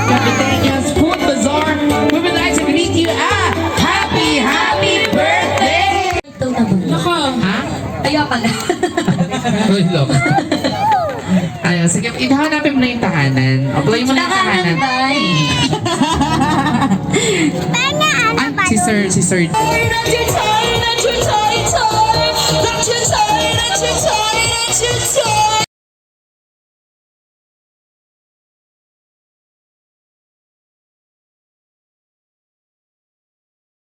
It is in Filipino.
Capitania's Food Bazaar, we would like to greet you happy birthday! Ito naman. Nako! Ha? Ayoko na. Uy, love. Ayun, sige, ihanapin mo na yung tahanan. Apply mo na yung tahanan. Si Sir.